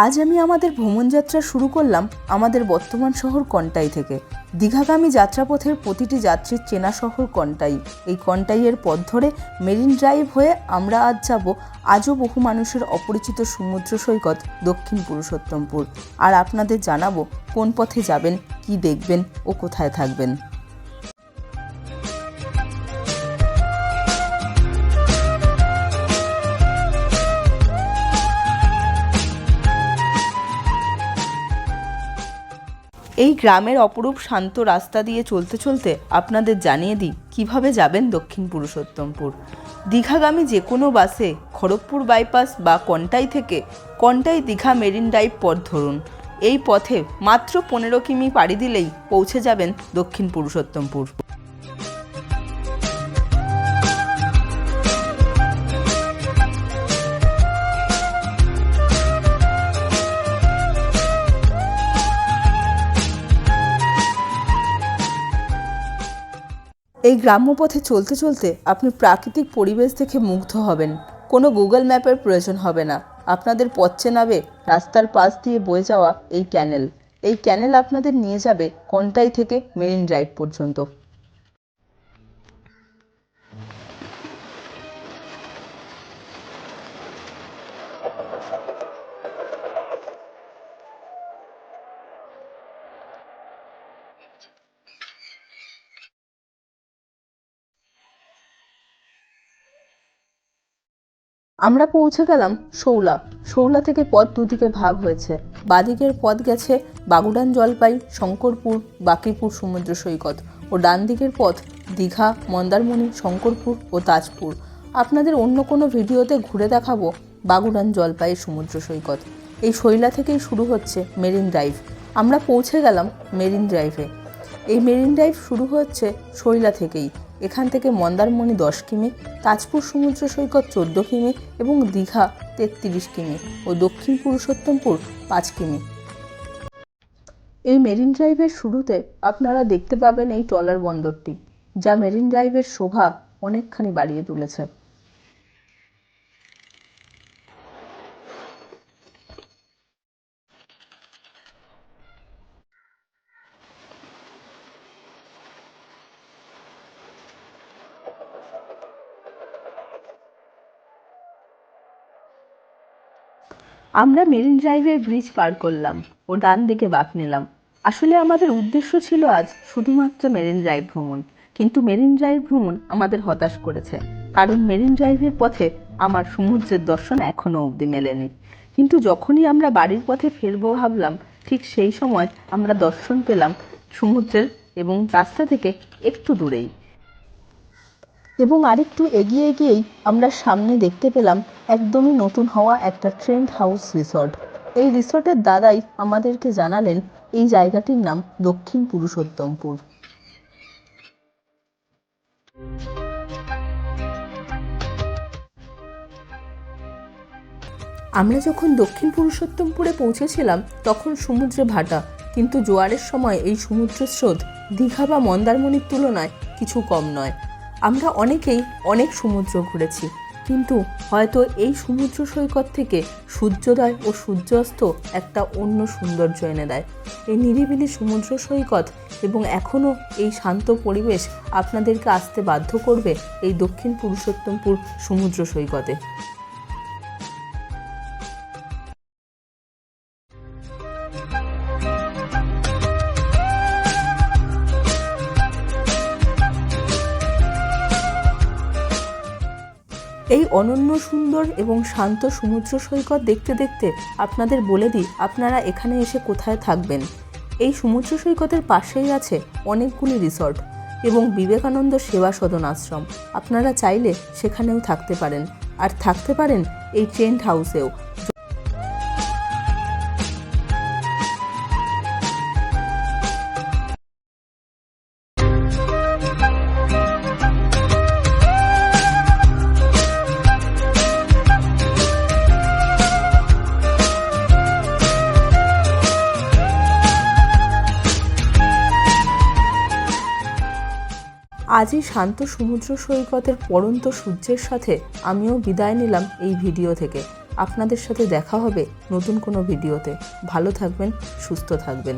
আজ আমি আমাদের ভ্রমণযাত্রা শুরু করলাম আমাদের বর্তমান শহর কন্টাই থেকে। দীঘাগামী যাত্রাপথের প্রতিটি যাত্রীর চেনা শহর কন্টাই। এই কন্টাইয়ের পথ ধরে মেরিন ড্রাইভ হয়ে আমরা আজ যাব আজও বহু মানুষের অপরিচিত সমুদ্র সৈকত দক্ষিণ পুরুষোত্তমপুর। আর আপনাদের জানাবো কোন পথে যাবেন, কি দেখবেন ও কোথায় থাকবেন। এই গ্রামের অপরূপ শান্ত রাস্তা দিয়ে চলতে চলতে আপনাদের জানিয়ে দিই কিভাবে যাবেন দক্ষিণ পুরুষোত্তমপুর। দীঘাগামী যে কোনো বাসে খড়গপুর বাইপাস বা কন্টাই থেকে কন্টাই দীঘা মেরিন ড্রাইভ পথ ধরুন। এই পথে মাত্র 15 কিমি পাড়ি দিলেই পৌঁছে যাবেন দক্ষিণ পুরুষোত্তমপুর। এই গ্রাম্য পথে চলতে চলতে আপনি প্রাকৃতিক পরিবেশ দেখে মুগ্ধ হবেন। কোনো গুগল ম্যাপের প্রয়োজন হবে না। আপনাদের পথ চেনাবে রাস্তার পাশ দিয়ে বয়ে যাওয়া এই ক্যানেল। এই ক্যানেল আপনাদের নিয়ে যাবে কন্টাই থেকে মেরিন ড্রাইভ পর্যন্ত। আমরা পৌঁছে গেলাম শৌলা থেকে পথ দুদিকে ভাগ হয়েছে। বাদিকের পথ গেছে বাগুড়ান জলপাই, শঙ্করপুর, বাঁকড়িপুর সমুদ্র সৈকত ও ডান দিকের পথ দীঘা, মন্দারমণি, শঙ্করপুর ও তাজপুর। আপনাদের অন্য কোনো ভিডিওতে ঘুরে দেখাবো বাগুড়ান জলপাইয়ের সমুদ্র সৈকত। এই শৈলা থেকেই শুরু হচ্ছে মেরিন ড্রাইভ। আমরা পৌঁছে গেলাম মেরিন ড্রাইভে। এই মেরিন ড্রাইভ শুরু হচ্ছে শৈলা থেকেই। এখান থেকে মন্দারমণি 10 কিমি, তাজপুর সমুদ্র সৈকত 14 কিমি এবং দীঘা 33 কিমি ও দক্ষিণ পুরুষোত্তমপুর 5 কিমি। এই মেরিন ড্রাইভের শুরুতে আপনারা দেখতে পাবেন এই ট্রলার বন্দরটি, যা মেরিন ড্রাইভের শোভা অনেকখানি বাড়িয়ে তুলেছে। আমরা মেরিন ড্রাইভের ব্রিজ পার করলাম ও ডান দিকে বাঁক নিলাম। আসলে আমাদের উদ্দেশ্য ছিল আজ শুধুমাত্র মেরিন ড্রাইভ ভ্রমণ, কিন্তু মেরিন ড্রাইভ ভ্রমণ আমাদের হতাশ করেছে। কারণ মেরিন ড্রাইভের পথে আমার সমুদ্রের দর্শন এখনও অবধি মেলেনি। কিন্তু যখনই আমরা বাড়ির পথে ফিরবো ভাবলাম, ঠিক সেই সময় আমরা দর্শন পেলাম সমুদ্রের এবং রাস্তা থেকে একটু দূরেই। এবং আরেকটু এগিয়ে গিয়েই আমরা সামনে দেখতে পেলাম একদমই নতুন হওয়া একটা ট্রেন্ড হাউস রিসর্ট। এই রিসর্টের দাদাই আমাদেরকে জানালেন এই জায়গাটির নাম দক্ষিণ পুরুষোত্তমপুর। আমরা যখন দক্ষিণ পুরুষোত্তমপুরে পৌঁছেছিলাম তখন সমুদ্রে ভাটা, কিন্তু জোয়ারের সময় এই সমুদ্রের স্রোত দীঘা বা মন্দারমণির তুলনায় কিছু কম নয়। আমরা অনেকেই অনেক সমুদ্র ঘুরেছি, কিন্তু হয়তো এই সমুদ্র সৈকত থেকে সূর্যোদয় ও সূর্যাস্ত একটা অন্য সৌন্দর্য এনে দেয়। এই নিরিবিলি সমুদ্র সৈকত এবং এখনও এই শান্ত পরিবেশ আপনাদেরকে আসতে বাধ্য করবে এই দক্ষিণ পুরুষোত্তমপুর সমুদ্র সৈকতে। এই অনন্য সুন্দর এবং শান্ত সমুদ্র সৈকত দেখতে দেখতে আপনাদের বলে দিই আপনারা এখানে এসে কোথায় থাকবেন। এই সমুদ্র সৈকতের পাশেই আছে অনেকগুলি রিসর্ট এবং বিবেকানন্দ সেবা সদন আশ্রম। আপনারা চাইলে সেখানেও থাকতে পারেন, আর থাকতে পারেন এই টেন্ট হাউসেও। আজই শান্ত সমুদ্র সৈকতের পড়ন্ত সূর্যের সাথে আমিও বিদায় নিলাম এই ভিডিও থেকে। আপনাদের সাথে দেখা হবে নতুন কোনো ভিডিওতে। ভালো থাকবেন, সুস্থ থাকবেন।